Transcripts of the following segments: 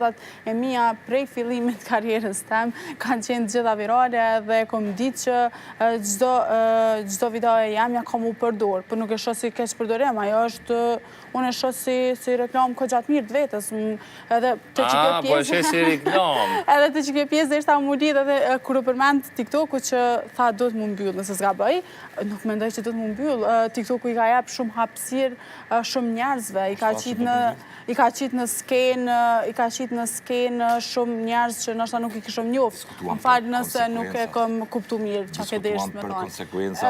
e mia prej fillimit karrierës tem kanë qenë gjitha virale dhe kom ditë që çdo video e jam ja kom u përdor, por nuk e shoh si keq përdorim, ajo është unë e shoh si reklam goxha të mirë të vetës, edhe të që kjo pjesë. Po e si reklam. Edhe të që kjo pjesë ishta mu lidh edhe kur u përmend TikToku që tha do të më mbyll nëse s'gaboj, nuk mendoj që do të më mbyll. TikToku i ka jap shumë hapësirë shumë njerëzve, i ka qitë në skenë shumë njerëz që nështë nuk i kishëm njoft. Më falë nëse nuk e kom kuptu mirë që ke deshtë me për thonë. konsekvenca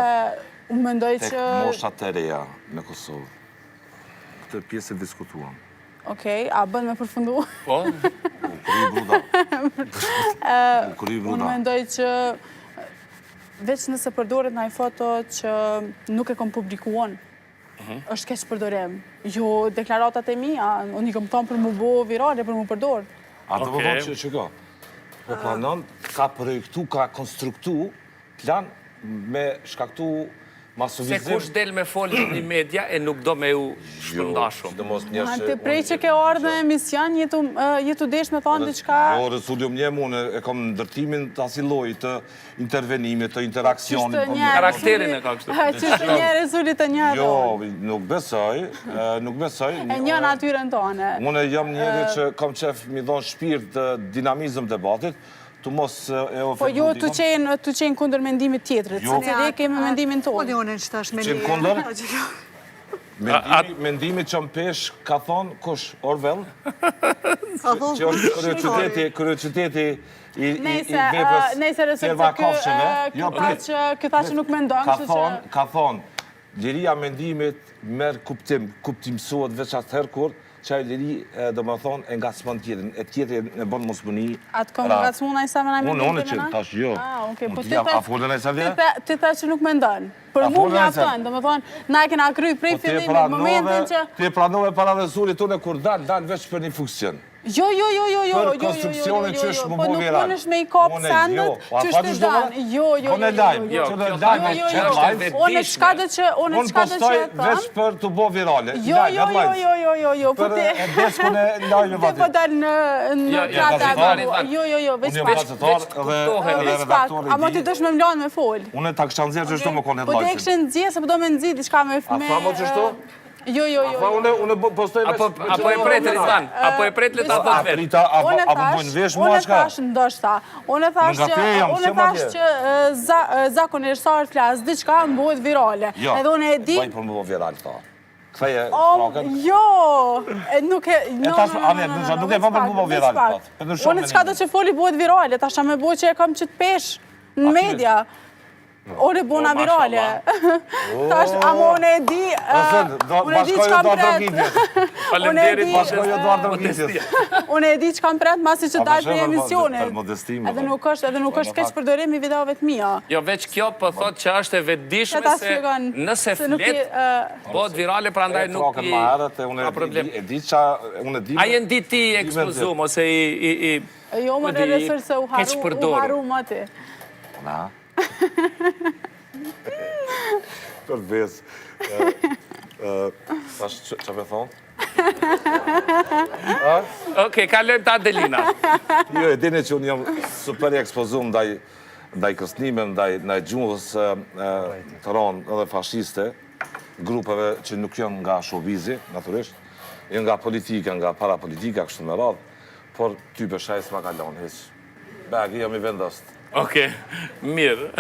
Unë mendoj që... tek moshat të reja në Kosovë. Këtë pjesë e diskutuam. Okej, a bën me përfundu? Po? U kry bruda. Unë mendoj që veç nëse përdoret në foto që nuk e kom publikuon, është keq përdorim. Jo deklaratat e mia, unë i kom thonë për mu bo virale, për mu përdor. A të më thonë që ka? Po planon, ka projektu, ka konstruktu plan me shkaktu masovizim. Se kush del me folë një media e nuk do me u shpërnda shumë. Të prej që ke orë në emision, jetu desh me thonë diçka... Jo, Resullium një mune e kom ndërtimin të asiloj, të intervenimit, të interakcionit. Karakterin e ka kështu. Qështë një Resullit të një Jo, nuk besoj. E një natyren tonë. Unë jam njëri që kam qef mi dhonë shpirt të dinamizëm debatit, të mos e ofendu. Po jo të qenë kundër mendimit tjetërit, se të dhe kemi mendimin tonë. Qenë kundër? Mendimi që më pesh ka thonë kush, Orwell? Që është kurioziteti i Nejse Resullit, këta që nuk mendojnë. Ka thonë, liria mendimit merë kuptimsohet veç atë herkur, që e liri, do më thonë, e nga sëmën tjetën, e tjetën e bënë mos mëni... Atë kom nga sëmën a i sa me na mendim Unë që tash jo. A folën e sa vje? Ti ta që nuk mendojnë. Për mu nga thonë, do më thonë, na e kena kry prej fillimit momentin që... Ti e pranove para Resullit unë e kur dalë veç për një funksion. Jo. Për konstruksionin që është më po bu nuk viral. unë është me i kopë sendet që është të danë. Jo. Unë e lajmë, që në lajmë që në lajmë. Unë qka dhe që e Unë postoj veç për të bo virale. Jo. Për e deskun e lajmë Ti po dalë në kratë e Jo, veç Unë pak. jam gazetar dhe redaktor i Amo ti dësh me mlanë me folë. Unë e ta kësha nëzirë që shto më konë e Po lajmë. te kështë nëzirë se po do me nëzirë diçka me... A fa mo që shto? Jo. Unë postoj veç... Apo e pretë, Rizvan? Apo e pretë le ta thot vetë? Rita, apo më bëjnë vesh mua qka? Unë thash që zakonisht sa arë flasë, diçka më bëhet virale. Edhe unë e di... Bëjnë për më bëhet viral, ta. Këtheje fraken? Jo! Nuk e... Nuk e bëjnë për më bëhet viral, ta. Unë qka do që foli bëhet virale, ta shta me bëhet që e kam që të pesh në media. Ore bona virale. Tash, amo unë e di... Unë e di që kam pret... Unë e di që kam pret masi që dalë për emisionit. Edhe nuk është keq përdorimi i videove të mija. Jo, veç kjo për thot që është e vetëdijshme se nëse flet, bëhet virale, pra ndaj nuk i... ka problem. A jenë di ti ekspozum, ose i... Jo, më në resur se u haru më ti. Na? Për ves. Tash që me thonë? Oke, kalojmë ta Adelina. Jo, e dini që unë jam super i ekspozum ndaj kësnime, ndaj gjuhës të ronë edhe fashiste, grupeve që nuk janë nga showbizi, naturisht, janë nga politika, nga parapolitika, kështë me radhë, por ty për shajs ma kalon, heq. Bagi, jam i vendost. Oke, mirë.